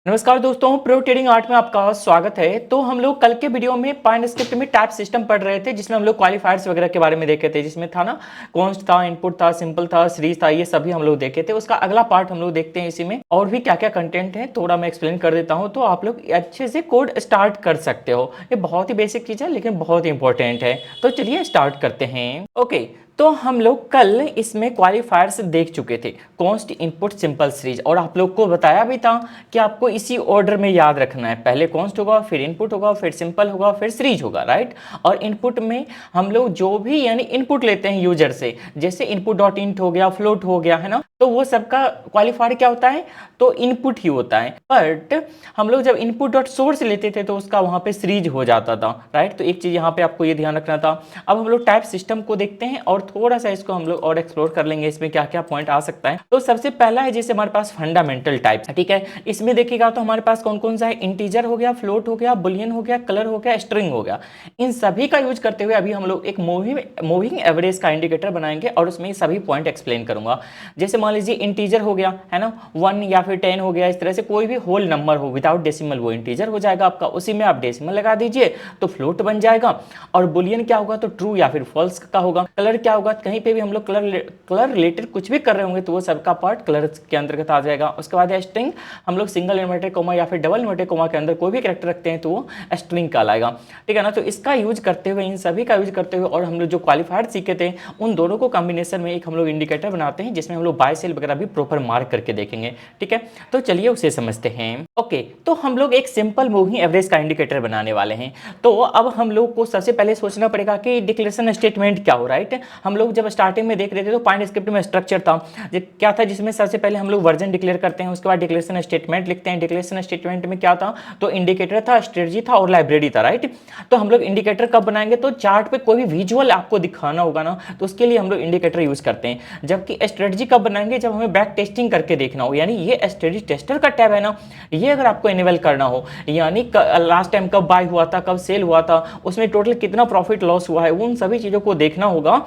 नमस्कार दोस्तों, pro trading art में आपका स्वागत है। तो हम लोग कल के वीडियो में पाइन स्क्रिप्ट में टाइप सिस्टम पढ़ रहे थे, जिसमें हम लोग क्वालिफायर्स वगैरह के बारे में देखे थे, जिसमें था ना कॉन्स्ट था, इनपुट था, सिंपल था, सीरीज था, ये सभी हम लोग देखे थे। उसका अगला पार्ट हम लोग देखते हैं इसी में, और भी क्या क्या कंटेंट है थोड़ा मैं एक्सप्लेन कर देता हूँ, तो आप लोग अच्छे से कोड स्टार्ट कर सकते हो। ये बहुत ही बेसिक चीज़ है लेकिन बहुत ही इंपॉर्टेंट है। तो चलिए स्टार्ट करते हैं। ओके, तो हम लोग कल इसमें क्वालिफायर्स देख चुके थे, कॉन्स्ट, इनपुट, सिंपल, सीरीज, और आप लोग को बताया भी था कि आपको इसी ऑर्डर में याद रखना है। पहले कॉन्स्ट होगा, फिर इनपुट होगा, फिर सिंपल होगा, फिर सीरीज होगा, राइट। और इनपुट में हम लोग जो भी यानी इनपुट लेते हैं यूजर से, जैसे इनपुट डॉट इंट हो गया, फ्लोट हो गया, है ना, तो वो सबका क्वालिफायर क्या होता है, तो इनपुट ही होता है। बट हम लोग जब इनपुट डॉट सोर्स लेते थे तो उसका वहां पे सीरीज हो जाता था, राइट। तो एक चीज यहाँ पे आपको ये ध्यान रखना था। अब हम लोग टाइप सिस्टम को देखते हैं और थोड़ा सा इसको हम लोग और एक्सप्लोर कर लेंगे, इसमें क्या क्या पॉइंट आ सकता है। तो सबसे पहला है जैसे हमारे पास फंडामेंटल टाइप, ठीक है। इसमें देखिएगा तो हमारे पास कौन कौन सा है, इंटीजर हो गया, फ्लोट हो गया, बुलियन हो गया, कलर हो गया, स्ट्रिंग हो गया। इन सभी का यूज करते हुए अभी हम लोग एक मूविंग एवरेज का इंडिकेटर बनाएंगे और उसमें सभी पॉइंट एक्सप्लेन करूंगा। जैसे मान लीजिए इंटीजर हो गया, है ना, 1 या फिर 10 हो गया, इस तरह से कोई भी होल नंबर हो विदाउट डेसिमल वो इंटीजर हो जाएगा आपका, उसी में आप डेसिमल लगा दीजिए तो फ्लोट बन जाएगा। और बुलियन क्या होगा, तो ट्रू या फिर फॉल्स का होगा। कलर क्या होगा, कहीं पे भी हम लोग कलर रिलेटेड कुछ भी कर रहे होंगे तो वो सबका पार्ट कलर के अंतर्गत आ जाएगा। उसके बाद है स्ट्रिंग, हम लोग सिंगल इन्वर्टेड कोमा या फिर डबल इन्वर्टेड कोमा के अंदर कोई भी कैरेक्टर रखते हैं तो वो स्ट्रिंग कहलाएगा, ठीक है ना। तो इसका यूज करते हुए, इन सभी का यूज करते हुए, और हम लोग जो क्वालिफायर सीखे थे उन दोनों को कॉम्बिनेशन में एक हम लोग इंडिकेटर बनाते हैं, जिसमें हम लोग बाय सेल वगैरह भी प्रॉपर मार्क करके देखेंगे, ठीक है। तो चलिए उसे समझते हैं। ओके, तो हम लोग एक सिंपल मूविंग एवरेज का इंडिकेटर बनाने वाले हैं। तो अब हम लोग को सबसे पहले सोचना पड़ेगा कि डिक्लेरेशन स्टेटमेंट क्या हो, राइट। हम लोग जब स्टार्टिंग में देख रहे थे तो पाइन स्क्रिप्ट में स्ट्रक्चर था, क्या था, जिसमें सबसे पहले हम लोग वर्जन डिक्लेयर करते हैं, उसके बाद डिक्लेरेशन स्टेटमेंट लिखते हैं। डिक्लेरेशन स्टेटमेंट में क्या था, तो इंडिकेटर था, स्ट्रेटजी था और लाइब्रेरी था, राइट। तो हम लोग इंडिकेटर कब बनाएंगे, तो चार्ट पे कोई भी विजुअल आपको दिखाना होगा ना, तो उसके लिए हम लोग इंडिकेटर यूज करते हैं। जबकि स्ट्रेटजी कब बनाएंगे, जब हमें बैक टेस्टिंग करके देखना हो, यानी ये स्ट्रेटजी टेस्टर का टैब है ना, ये अगर आपको इनेबल करना हो, यानी लास्ट टाइम कब बाय हुआ था, कब सेल हुआ था, उसमें टोटल कितना प्रॉफिट लॉस हुआ है, उन सभी चीजों को देखना होगा,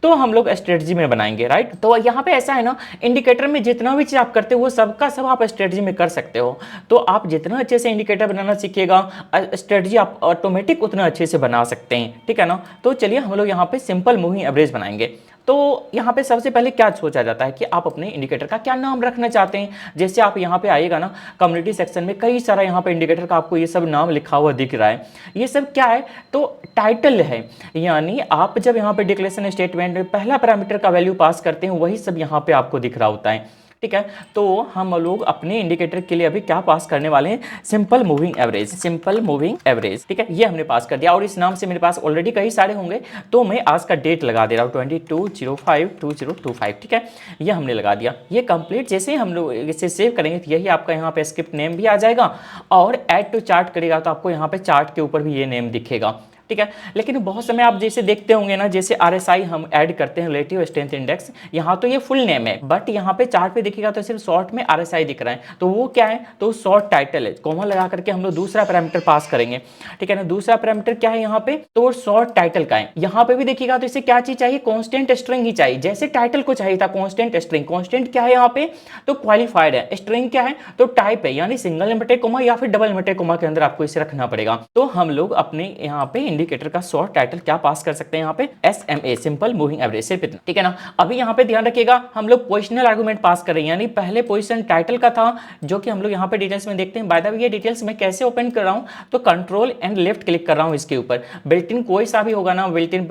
तो हम लोग स्ट्रेटजी में बनाएंगे, राइट। तो यहाँ पे ऐसा है ना, इंडिकेटर में जितना भी चीज आप करते हो वो सबका सब आप स्ट्रेटजी में कर सकते हो। तो आप जितना अच्छे से इंडिकेटर बनाना सीखिएगा, स्ट्रेटजी आप ऑटोमेटिक उतना अच्छे से बना सकते हैं, ठीक है ना। तो चलिए हम लोग यहाँ पे सिंपल मूविंग एवरेज बनाएंगे। तो यहाँ पे सबसे पहले क्या सोचा जाता है कि आप अपने इंडिकेटर का क्या नाम रखना चाहते हैं। जैसे आप यहाँ पे आइएगा ना, कम्युनिटी सेक्शन में कई सारा यहाँ पे इंडिकेटर का आपको ये सब नाम लिखा हुआ दिख रहा है। ये सब क्या है, तो टाइटल है, यानी आप जब यहाँ पे डिक्लेरेशन स्टेटमेंट में पहला पैरामीटर का वैल्यू पास करते हैं वही सब यहाँ पे आपको दिख रहा होता है, ठीक है। तो हम लोग अपने इंडिकेटर के लिए अभी क्या पास करने वाले हैं, simple moving average, simple moving average, ठीक है। ये हमने पास कर दिया और इस नाम से मेरे पास ऑलरेडी कई सारे होंगे, तो मैं आज का डेट लगा दे रहा हूँ 22/05/2025, ठीक है। ये हमने लगा दिया। ये कंप्लीट जैसे ही हम लोग इसे सेव करेंगे तो यही आपका यहाँ पे स्क्रिप्ट नेम भी आ जाएगा, और ऐड टू चार्ट करेगा तो आपको यहाँ पे चार्ट के ऊपर भी ये नेम दिखेगा, ठीक है। लेकिन बहुत समय आप जैसे देखते होंगे ना, जैसे RSI हम ऐड करते हैं, रिलेटिव स्ट्रेंथ इंडेक्स, यहाँ तो ये फुल नेम है, बट यहाँ पे चार्ट पे दिखेगा तो सिर्फ शॉर्ट में RSI दिख रहा है, तो वो क्या है, तो शॉर्ट टाइटल है। कॉमा लगा करके हम लोग दूसरा पैरामीटर पास करेंगे, ठीक है ना। दूसरा पैरामीटर क्या है यहाँ पे, तो वो शॉर्ट टाइटल का है। यहाँ पे भी देखिएगा तो इसे क्या चीज चाहिए, कॉन्स्टेंट स्ट्रिंग ही चाहिए, जैसे टाइटल को चाहिए था कॉन्स्टेंट स्ट्रिंग। कॉन्स्टेंट क्या है यहाँ पे, तो क्वालिफाइड है। स्ट्रिंग क्या है, तो टाइप है, यानी सिंगल इन्वर्टेड कोमा या फिर डबल इन्वर्टेड कोमा के अंदर आपको इसे रखना पड़ेगा। तो हम लोग अपने यहाँ पे इंडिकेटर का शॉर्ट टाइटल क्या पास कर सकते हैं, यहाँ पे SMA, सिंपल मूविंग एवरेज, सिर्फ इतना, ठीक है ना। अभी यहाँ पे ध्यान रखिएगा, हम लोग पोजिशनल आर्गुमेंट पास कर रहे हैं, यानी पहले पोजीशन टाइटल का था, जो कि हम लोग यहाँ पे डिटेल्स में देखते हैं। बाय द वे ये डिटेल्स मैं कैसे ओपन कर रहा हूँ, तो कंट्रोल एंड लेफ्ट क्लिक कर रहा हूँ इसके ऊपर। बिल्ट इन कोई सा भी होगा ना, बिल्ट इन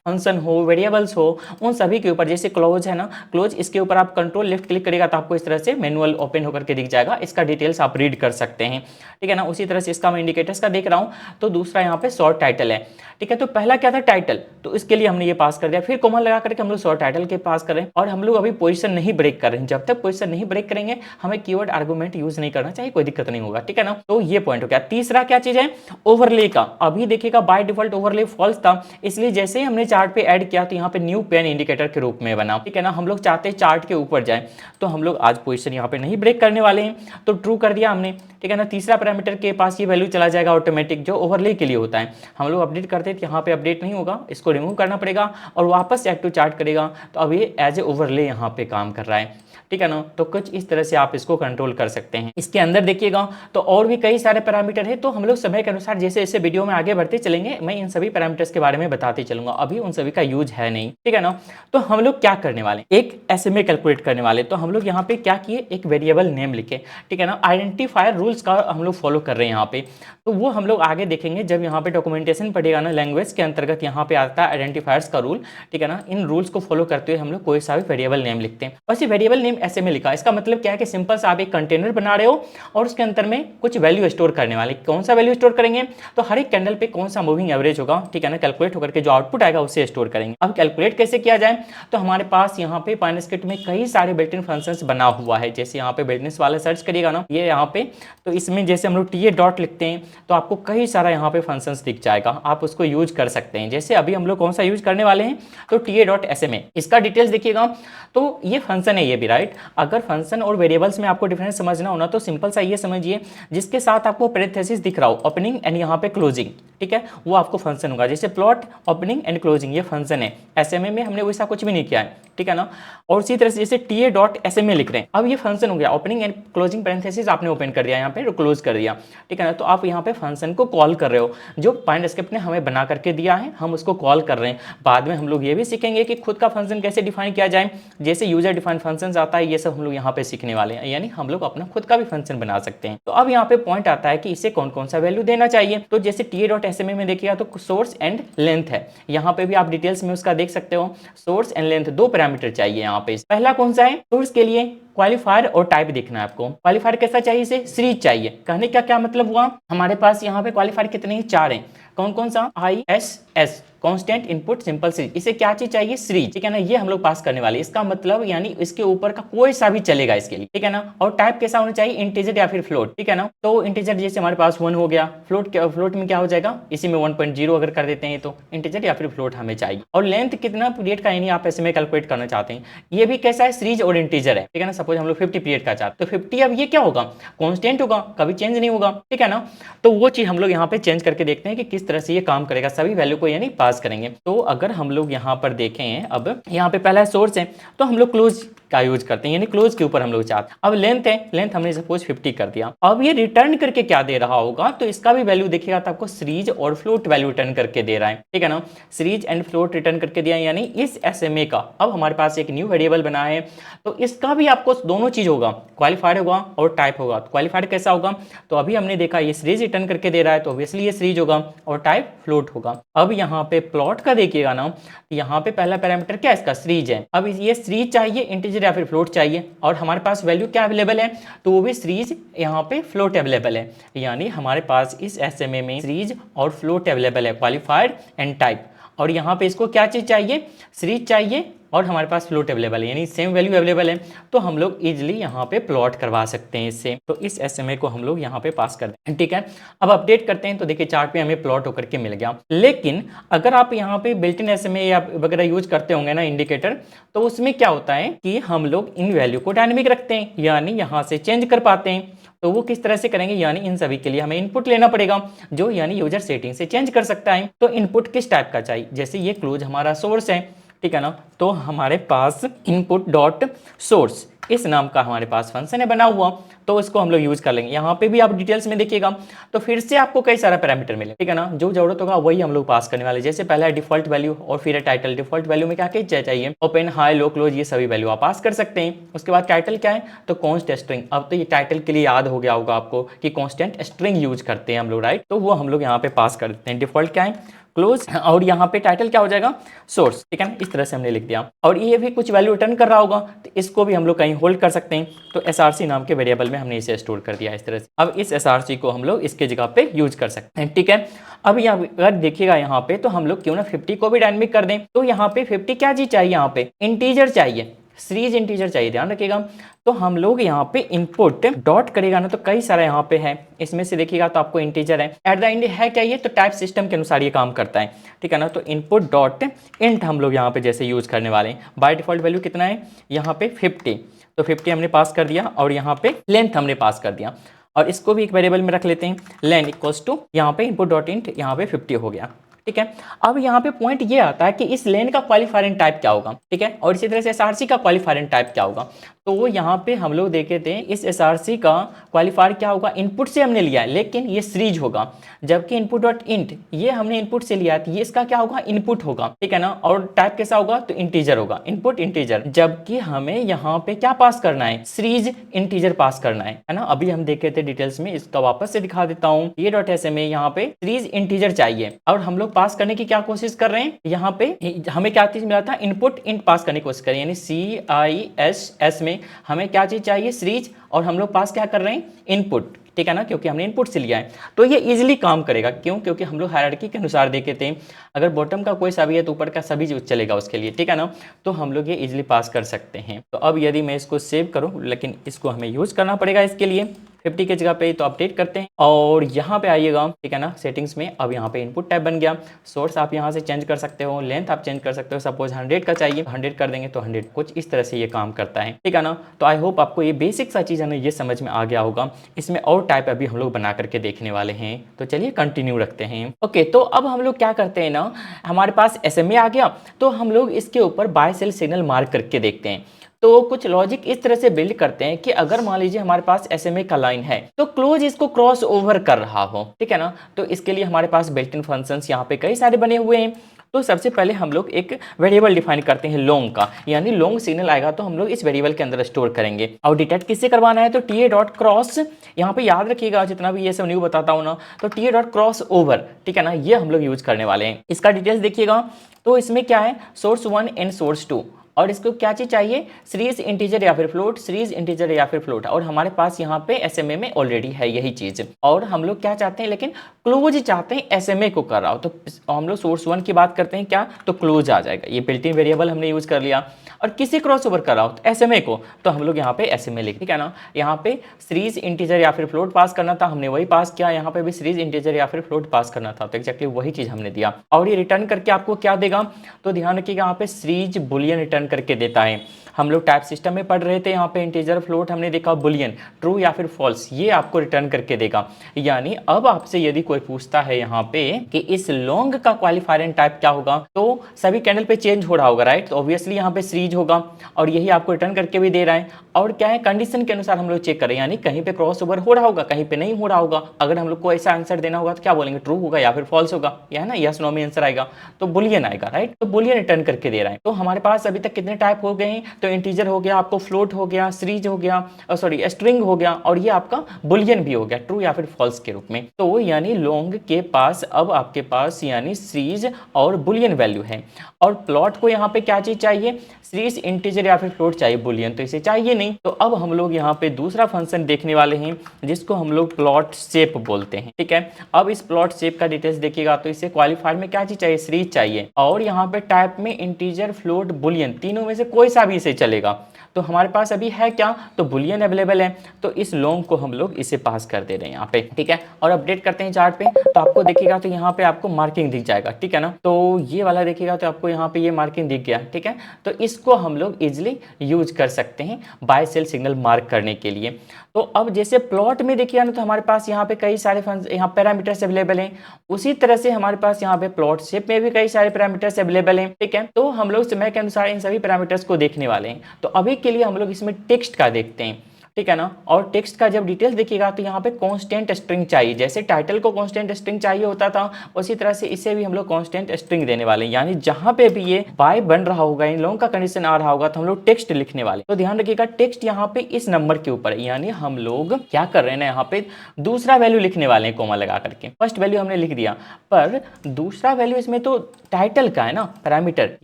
फंक्शन हो, वेरिएबल्स हो, उन सभी के ऊपर, जैसे क्लोज है ना, क्लोज, इसके ऊपर आप कंट्रोल लेफ्ट क्लिक करेगा तो आपको इस तरह से मैनुअल ओपन होकर के दिख जाएगा। इसका डिटेल्स आप रीड कर सकते हैं, ठीक है ना। उसी तरह से इसका मैं इंडिकेटर्स का देख रहा हूँ, तो दूसरा यहाँ पे शॉर्ट टाइटल है, ठीक है। तो पहला क्या था, टाइटल, तो इसके लिए हमने ये पास कर दिया। फिर कोमा लगा करके हम लोग शॉर्ट टाइटल के पास करें, और हम लोग अभी पोजीशन नहीं ब्रेक कर रहे हैं। जब तक पोजीशन नहीं ब्रेक करेंगे हमें कीवर्ड आर्गुमेंट यूज नहीं करना चाहिए, कोई दिक्कत नहीं होगा, ठीक है ना। तो ये पॉइंट हो गया। तीसरा क्या चीज है, ओवरले का। अभी देखिएगा बाय डिफॉल्ट ओवरले फॉल्स था, इसलिए जैसे ही हमने चार्ट पे ऐड किया तो यहाँ पे न्यू पेन इंडिकेटर के रूप में बना, ठीक है ना। हम लोग चाहते हैं चार्ट के ऊपर जाए, तो हम लोग आज पोजीशन यहाँ पे नहीं ब्रेक करने वाले हैं, तो ट्रू कर दिया हमने, ठीक है ना। तीसरा पैरामीटर के पास ये वैल्यू चला जाएगा ऑटोमेटिक, जो ओवरले के लिए होता है। हम लोग अपडेट करते हैं तो यहाँ पे अपडेट नहीं होगा, इसको रिमूव करना पड़ेगा और वापस से एक्टिव चार्ट करेगा, तो अब ये एज ए ओवरले यहाँ पे काम कर रहा है, ठीक है ना। तो कुछ इस तरह से आप इसको कंट्रोल कर सकते हैं। इसके अंदर देखिएगा तो और भी कई सारे पैरामीटर है, तो हम लोग समय के अनुसार जैसे जैसे वीडियो में आगे बढ़ते चलेंगे मैं इन सभी पैरामीटर्स के बारे में बताते चलूंगा, अभी उन सभी का यूज है नहीं, ठीक है ना। तो हम लोग क्या करने वाले, एक एसएमए कैलकुलेट करने वाले। तो हम लोग यहाँ पे क्या किए, एक वेरिएबल नेम लिखे, ठीक है ना। आइडेंटिफायर रूल्स का हम लोग फॉलो कर रहे हैं यहाँ पे, तो वो हम लोग आगे देखेंगे जब यहाँ पे डॉक्यूमेंटेशन पढ़ेगा ना। लैंग्वेज के अंतर्गत यहाँ पे आता है आइडेंटिफायर्स का रूल, ठीक है ना। इन रूल्स को फॉलो करते हुए हम लोग कोई सा भी वेरिएबल नेम लिखते हैं। बस ये वेरिएबल नेम एसएमए लिखा, इसका मतलब क्या है कि सिंपल सा आप एक कंटेनर बना रहे हो और उसके अंदर में कुछ वैल्यू स्टोर करने वाले। कौन सा वैल्यू स्टोर करेंगे, तो हर एक कैंडल पे कौन सा मूविंग एवरेज होगा, ठीक है ना, कैलकुलेट होकर के जो आउटपुट आएगा उसे स्टोर करेंगे। अब कैलकुलेट कैसे किया जाए, तो हमारे पास यहाँ पे पाइनस्क्रिप्ट में कई सारे बिल्ट इन फंक्शंस बना हुआ है। जैसे यहाँ पे बिजनेस वाला सर्च करिएगा ना, ये यहाँ पे, तो इसमें जैसे हम लोग TA डॉट लिखते हैं तो आपको कई सारा यहाँ पे फंक्शंस दिख जाएगा, आप उसको यूज कर सकते हैं। जैसे अभी हम लोग कौन सा यूज करने वाले हैं, तो TA डॉट SMA, इसका डिटेल्स देखिएगा। तो ये फंक्शन है ये भी, राइट। अगर फंक्शन और वेरिएबल्स में आपको डिफरेंस समझना होना तो सिंपल सा ये समझिए, जिसके साथ आपको पैरेंथेसिस दिख रहा हो, ओपनिंग एंड यहाँ पे क्लोजिंग, ठीक है, वो आपको फंक्शन होगा। जैसे प्लॉट, ओपनिंग एंड क्लोजिंग, ये फंक्शन है। एसएमए में हमने वैसा कुछ भी नहीं किया है, ठीक है ना। और इसी तरह से जैसे TA डॉट SMA लिख रहे हैं, अब ये फंक्शन हो गया, ओपनिंग एंड क्लोजिंग पैरेंथेसिस आपने ओपन कर दिया यहाँ पे, क्लोज कर दिया, ठीक है ना। तो आप यहाँ पे फंक्शन को कॉल कर रहे हो, जो पाइनस्क्रिप्ट ने हमें बना करके दिया है, हम उसको कॉल कर रहे हैं। बाद में हम लोग ये भी सीखेंगे कि खुद का फंक्शन कैसे डिफाइन किया जाए, जैसे यूजर डिफाइन फंक्शन आता है, ये सब हम लोग यहाँ पे सीखने वाले हैं, यानी हम लोग अपना खुद का भी फंक्शन बना सकते हैं। तो अब यहाँ पे पॉइंट आता है कि इसे कौन कौन सा वैल्यू देना चाहिए। तो जैसे TA डॉट SMA में देखिएगा तो सोर्स एंड लेंथ है, यहाँ पे भी आप डिटेल्स में उसका देख सकते हो। सोर्स एंड लेंथ दो पैरामीटर चाहिए यहाँ पे। पहला कौन सा है, सोर्स के लिए क्वालिफायर और टाइप देखना है आपको। क्वालिफायर कैसा चाहिए, इसे सीरीज चाहिए। कहने का क्या मतलब हुआ, हमारे पास यहाँ पे क्वालिफायर कितने हैं, 4 हैं। कौन कौन सा, ISS, constant input simple series. इसे क्या चीज चाहिए, सीरीज, ठीक है ना। ये हम लोग पास करने वाले, इसका मतलब यानी इसके ऊपर का कोई सा भी चलेगा इसके लिए, ठीक है ना। और टाइप कैसा होना चाहिए, इंटीजर या फिर फ्लोट, ठीक है ना। तो इंटीजर जैसे हमारे पास 1 हो गया, फ्लोट में क्या हो जाएगा, इसी में 1.0 अगर कर देते हैं तो इंटीजर या फिर फ्लोट हमें चाहिए। और लेंथ कितना पीरियड का, यानी आप इसमें कैलकुलेट करना चाहते हैं, ये भी कैसा है, सीरीज और इंटीजर है, ठीक है ना। सपोज हम लोग 50 पीरियड का चाहते तो 50, अब ये क्या होगा, कांस्टेंट होगा, कभी चेंज नहीं होगा, ठीक है ना। तो वो चीज हम लोग यहाँ पे चेंज करके देखते हैं कि किस तरह से ये काम करेगा, सभी वैल्यू को यानी पास करेंगे। तो अगर हम लोग यहाँ पर देखें, अब यहाँ पे पहला सोर्स है तो हम लोग क्लोज का यूज करते हैं, यानी क्लोज के ऊपर हम लोग चाहते हैं। अब लेंथ है, लेंथ हमने सपोज 50 कर दिया। अब ये रिटर्न करके क्या दे रहा होगा, तो इसका भी वैल्यू देखिएगा तो आपको सीरीज और फ्लोट वैल्यू रिटर्न करके दे रहा है, ठीक है ना। सीरीज एंड फ्लोट रिटर्न करके दिया, यानी इस SMA का अब हमारे पास एक न्यू वेरिएबल बना है, तो इसका भी आपको दोनों चीज होगा, क्वालिफायर होगा और टाइप होगा। तो क्वालिफायर कैसा होगा, तो अभी हमने देखा ये सीरीज रिटर्न करके दे रहा है, तो ऑब्वियसली ये सीरीज होगा और टाइप फ्लोट होगा। अब यहाँ पे प्लॉट का देखिएगा ना, यहाँ पे पहला पैरामीटर क्या है इसका, सीरीज है। अब ये सीरीज चाहिए, इंटीजर या फिर फ्लोट चाहिए, और हमारे पास वैल्यू क्या अवेलेबल है, तो वो भी सीरीज, यहाँ पे फ्लोट अवेलेबल है। यानी हमारे पास इस SMA में सीरीज और फ्लोट अवेलेबल है, क्वालिफायर एंड टाइप। और यहाँ पे इसको क्या चीज चाहिए, सीरीज चाहिए और हमारे पास फ्लोट अवेलेबल है, यानी सेम वैल्यू अवेलेबल है, तो हम लोग इजीली यहाँ पे प्लॉट करवा सकते हैं इससे। तो इस SMA को हम लोग यहाँ पे पास कर दें, ठीक है। अब अपडेट करते हैं तो देखिए चार्ट पे हमें प्लॉट होकर के मिल गया। लेकिन अगर आप यहाँ पे बिल्ट इन SMA या वगैरह यूज करते होंगे ना इंडिकेटर, तो उसमें क्या होता है कि हम लोग इन वैल्यू को डायनेमिक रखते हैं, यानी यहाँ से चेंज कर पाते हैं। तो वो किस तरह से करेंगे, यानी इन सभी के लिए हमें इनपुट लेना पड़ेगा, जो यानी यूजर सेटिंग से चेंज कर सकता है। तो इनपुट किस टाइप का चाहिए, जैसे ये क्लोज हमारा सोर्स है, ठीक है ना। तो हमारे पास इनपुट डॉट सोर्स इस नाम का हमारे पास फंक्शन है बना हुआ, तो इसको हम लोग यूज कर लेंगे। यहाँ पे भी आप डिटेल्स में देखिएगा तो फिर से आपको कई सारा पैरामीटर मिले, ठीक है ना। जो जरूरत होगा वही हम लोग पास करने वाले। जैसे पहला है डिफॉल्ट वैल्यू और फिर है टाइटल। डिफॉल्ट वैल्यू में क्या क्या चाहिए, ओपन, हाई, लो, क्लोज, ये सभी वैल्यू आप पास कर सकते हैं। उसके बाद टाइटल क्या है, तो कांस्टेंट स्ट्रिंग। अब तो ये टाइटल के लिए याद हो गया होगा आपको कि कांस्टेंट स्ट्रिंग यूज करते हैं हम लोग, राइट। तो वो हम लोग यहाँ पे पास कर देते हैं। डिफॉल्ट क्या है, क्लोज, और यहाँ पे टाइटल क्या हो जाएगा, सोर्स, ठीक है ना। इस तरह से हमने लिख दिया। और ये भी कुछ वैल्यू रिटर्न कर रहा होगा, तो इसको भी हम लोग कहीं होल्ड कर सकते हैं। तो SRC नाम के वेरिएबल में हमने इसे स्टोर कर दिया इस तरह से। अब इस SRC को हम लोग इसके जगह पे यूज कर सकते हैं, ठीक है। अब यहाँ अगर देखिएगा यहाँ पे, तो हम लोग क्यों ना 50 को भी डायनेमिक कर दें। तो यहाँ पे 50 क्या चीज चाहिए, यहाँ पे इंटीजर चाहिए, सीरीज इंटीजर चाहिए, ध्यान रखिएगा। तो हम लोग यहाँ पे इनपुट डॉट करेगा ना, तो कई सारा यहाँ पे है, इसमें से देखिएगा तो आपको इंटीजर है। एट द एंड है क्या, ये तो टाइप सिस्टम के अनुसार ये काम करता है, ठीक है ना। तो इनपुट डॉट इंट हम लोग यहाँ पे जैसे यूज करने वाले हैं। बाय डिफॉल्ट वैल्यू कितना है यहाँ पे 50, तो 50 हमने पास कर दिया, और यहाँ पे लेंथ हमने पास कर दिया, और इसको भी एक वेरिएबल में रख लेते हैं, लेन इक्वल्स टू यहाँ पे इनपुट डॉट इंट, यहाँ पे 50 हो गया, ठीक है। अब यहाँ पे पॉइंट ये आता है कि इस लेन का क्वालिफायर टाइप क्या होगा, ठीक है, और इसी तरह से एसआरसी का क्वालिफायर टाइप क्या होगा। तो यहाँ पे हम लोग देखे थे इस एसआरसी का क्वालिफायर क्या होगा, इनपुट से हमने लिया है लेकिन ये सीरीज होगा, जबकि इनपुट डॉट इंट ये हमने इनपुट से लिया है, तो ये इसका क्या होगा, इनपुट होगा, ठीक है ना। और टाइप कैसा होगा, तो इंटीजर होगा, इनपुट इंटीजर, जबकि हमें यहाँ पे क्या पास करना है, सीरीज इंटीजर पास करना है ना। अभी हम देखे थे डिटेल्स में, इसका वापस से दिखा देता हूँ। ये डॉट एसएमए यहाँ पे सीरीज इंटीजर चाहिए, और हम लोग पास करने की क्या कोशिश कर रहे हैं, यहाँ पे हमें क्या चीज मिला था, इनपुट इंट पास करने की कोशिश करें, यानी CISS में हमें क्या चीज चाहिए, सीरीज, और हम लोग पास क्या कर रहे हैं, इनपुट, ठीक है ना, क्योंकि हमने इनपुट से लिया है। तो ये इजीली काम करेगा, क्यों, क्योंकि हम लोग हायरार्की के अनुसार देखे थे, अगर बॉटम का कोई सा भी है तो ऊपर का सभी चलेगा उसके लिए, ठीक है ना। तो हम लोग ये इजीली पास कर सकते हैं। तो अब यदि मैं इसको सेव करूं, लेकिन इसको हमें यूज करना पड़ेगा इसके लिए 50 की जगह पे, तो अपडेट करते हैं और यहाँ पे आइएगा, ठीक है ना, सेटिंग्स में। अब यहाँ पे इनपुट टाइप बन गया, सोर्स आप यहाँ से चेंज कर सकते हो, लेंथ आप चेंज कर सकते हो, सपोज 100 का चाहिए, 100 कर देंगे तो 100, कुछ इस तरह से ये काम करता है, ठीक है ना। तो आई होप आपको ये बेसिक सा चीज़ है ना, ये समझ में आ गया होगा। इसमें और टाइप अभी हम लोग बना करके देखने वाले हैं, तो चलिए कंटिन्यू रखते हैं। ओके, तो अब हम लोग क्या करते हैं ना, हमारे पास एसएमए आ गया, तो हम लोग इसके ऊपर बाय सेल सिग्नल मार्क करके देखते हैं। तो कुछ लॉजिक इस तरह से बिल्ड करते हैं कि अगर मान लीजिए हमारे पास एसएमए का लाइन है, तो क्लोज इसको क्रॉस ओवर कर रहा हो, ठीक है ना। तो इसके लिए हमारे पास बिल्ट इन फंक्शंस यहाँ पे कई सारे बने हुए हैं। तो सबसे पहले हम लोग एक वेरिएबल डिफाइन करते हैं लॉन्ग का, यानी लॉन्ग सिग्नल आएगा तो हम लोग इस वेरिएबल के अंदर स्टोर करेंगे। और डिटेक्ट किससे करवाना है, तो TA डॉट क्रॉस, यहाँ पे याद रखिएगा जितना भी ये सब न्यू बताता हूँ ना, तो TA डॉट क्रॉस ओवर, ठीक है ना, ये हम लोग यूज करने वाले हैं। इसका डिटेल्स देखिएगा, तो इसमें क्या है, सोर्स 1 एंड सोर्स 2, और इसको क्या चीज चाहिए, सीरीज इंटीजर या फिर फ्लोट, सीरीज इंटीजर या फिर फ्लोट, और हमारे पास यहाँ पे एसएमए में ऑलरेडी है यही चीज। और हम लोग क्या चाहते हैं, लेकिन क्लोज चाहते हैं, एसएमए को कर रहा हो, तो हम लोग सोर्स 1 की बात करते हैं, क्या, तो क्लोज आ जाएगा, ये बिल्ट इन वेरिएबल हमने यूज कर लिया। और किसी क्रॉस ओवर कर रहा हो, तो एसएमए को, तो हम लोग यहाँ पे एसएमए लिख, ठीक है ना। यहाँ पे सीरीज इंटीजर या फिर फ्लोट पास करना था, हमने वही पास किया। यहाँ पे भी सीरीज इंटीजर या फिर फ्लोट पास करना था, तो एक्जैक्टली वही चीज हमने दिया। और ये रिटर्न करके आपको क्या देगा, तो ध्यान रखिएगा, यहाँ पे सीरीज बुलियन रिटर्न करके देता है। हम लोग टाइप सिस्टम में पढ़ रहे थे, यहाँ पे इंटीजर फ्लोट हमने देखा, बुलियन ट्रू या फिर फॉल्स, ये आपको रिटर्न करके देगा। यानी अब आपसे यदि कोई पूछता है यहाँ पे कि इस लॉन्ग का क्वालिफायर टाइप क्या होगा, तो सभी कैंडल पे चेंज हो रहा होगा, राइट। तो ऑब्वियसली यहाँ पे सीरीज होगा, और यही आपको रिटर्न करके भी दे रहा है। और क्या है, कंडीशन के अनुसार हम लोग चेक करें, यानी कहीं पे क्रॉस ओवर हो रहा होगा, कहीं पे नहीं हो रहा होगा। अगर हम लोग को ऐसा आंसर देना होगा तो क्या बोलेंगे, ट्रू होगा या फिर फॉल्स होगा, या है ना, यस नो में आंसर आएगा, तो बुलियन आएगा, राइट। तो बुलियन रिटर्न करके दे रहा है। तो हमारे पास अभी तक कितने टाइप हो गए हैं, तो इंटीजर हो गया, आपको फ्लोट हो गया, सीरीज हो गया, सॉरी स्ट्रिंग हो गया, और ये आपका बुलियन भी हो गया, ट्रू या फिर फॉल्स के रूप में। तो यानी लॉन्ग के पास अब आपके पास यानी सीरीज और बुलियन वैल्यू है। और प्लॉट को यहाँ पे क्या चीज चाहिए, सीरीज इंटीजर या फिर फ्लोट चाहिए, बुलियन तो इसे चाहिए नहीं। तो अब हम लोग यहाँ पे दूसरा फंक्शन देखने वाले हैं, जिसको हम लोग प्लॉट शेप बोलते हैं, ठीक है। अब इस प्लॉट शेप का डिटेल्स देखिएगा, तो इसे क्वालिफायर में क्या चीज चाहिए, सीरीज चाहिए, और यहाँ पे टाइप में इंटीजर, फ्लोट, बुलियन, तीनों में से कोई सा भी इसे चलेगा। तो हमारे पास अभी है क्या, तो बुलियन अवेलेबल है, तो इस लॉन्ग को हम लोग इसे पास कर दे रहे हैं यहाँ पे, ठीक है। और अपडेट करते हैं चार्ट पे, तो आपको देखिएगा तो यहाँ पे आपको मार्किंग दिख जाएगा, ठीक है ना। तो ये वाला देखिएगा तो आपको यहाँ पे ये मार्किंग दिख गया, ठीक है। तो इसको हम लोग इजिली यूज कर सकते हैं बाय सेल सिग्नल मार्क करने के लिए। तो अब जैसे प्लॉट में देखिए ना, तो हमारे पास यहाँ पे कई सारे यहाँ पैरामीटर्स अवेलेबल हैं, उसी तरह से हमारे पास यहाँ पे प्लॉट शेप में भी कई सारे पैरामीटर्स अवेलेबल हैं, ठीक है। तो हम लोग समय के अनुसार इन सभी पैरामीटर्स को देखने वाले हैं। तो अभी के लिए हम लोग इसमें टेक्स्ट का देखते हैं, ठीक है ना। और टेक्स्ट का जब डिटेल्स देखिएगा तो यहाँ पे कांस्टेंट स्ट्रिंग चाहिए, जैसे टाइटल को कांस्टेंट स्ट्रिंग चाहिए होता था, उसी तरह से इसे भी हम लोग कांस्टेंट स्ट्रिंग देने वाले हैं। यानी जहां पे भी ये बाय बन रहा होगा, इन लॉन्ग का कंडीशन आ रहा होगा, तो हम लोग टेक्स्ट लिखने वाले। तो ध्यान रखिएगा, टेक्स्ट यहाँ पे इस नंबर के ऊपर है, यानी हम लोग क्या कर रहे हैं ना, यहाँ पे दूसरा वैल्यू लिखने वाले हैं कोमा लगा करके। फर्स्ट वैल्यू हमने लिख दिया, पर दूसरा वैल्यू इसमें तो टाइटल का है ना, पैरामीटर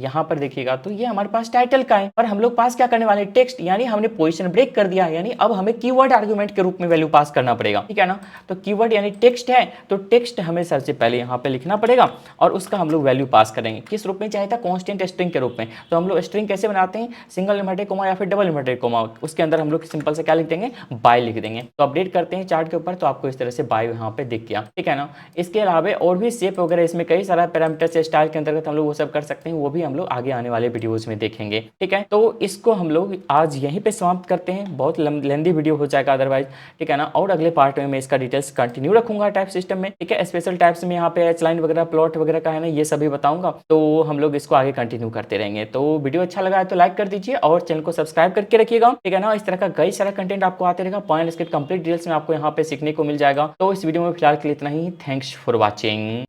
यहाँ पर देखिएगा तो ये हमारे पास टाइटल का है, पर हम लोग पास क्या करने वाले, टेक्स्ट, यानी हमने पोजीशन ब्रेक कर दिया, यानी अब हमें कीवर्ड आर्गुमेंट के रूप में वैल्यू पास करना पड़ेगा, ठीक है ना। तो कीवर्ड यानी टेक्स्ट है, तो टेक्स्ट हमें सबसे पहले यहाँ पे लिखना पड़ेगा और उसका हम लोग वैल्यू पास करेंगे। किस रूप में चाहिए था? कांस्टेंट स्ट्रिंग के रूप में। तो हम लोग स्ट्रिंग कैसे बनाते हैं? सिंगल इन्वर्टेड कोमा या फिर डबल इन्वर्टेड कोमा, उसके अंदर हम लोग सिंपल से क्या लिख देंगे? बाय लिख देंगे। तो अपडेट करते हैं चार्ट के ऊपर, तो आपको इस तरह से बाय यहाँ पे दिख गया, ठीक है ना। इसके अलावा और भी शेप वगैरह, इसमें कई सारा पैरामीटर से स्टाइल के अंतर्गत हम लोग वो सब कर सकते हैं, वो भी हम लोग आगे आने वाले वीडियोज में देखेंगे, ठीक है। तो इसको हम लोग आज यहीं पे समाप्त करते हैं, बहुत लेंदी वीडियो हो जाएगा अदरवाइज, ठीक है ना। और अगले पार्ट में मैं इसका डिटेल्स कंटिन्यू रखूंगा टाइप सिस्टम में, ठीक है। स्पेशल टाइप्स में यहाँ पे एच लाइन वगैरह, प्लॉट वगैरह का है ना, ये सभी बताऊंगा। तो हम लोग इसको आगे कंटिन्यू करते रहेंगे। तो वीडियो अच्छा लगा है तो लाइक कर दीजिए और चैनल को सब्सक्राइब करके रखिएगा, ठीक है ना। इस तरह का कई सारा कंटेंट आपको आते रहेगा, पॉइंट स्क्रिप्ट कंप्लीट डिटेल्स में आपको यहाँ पे सीखने को मिल जाएगा। तो इस वीडियो में फिलहाल के लिए इतना ही। Thanks for watching.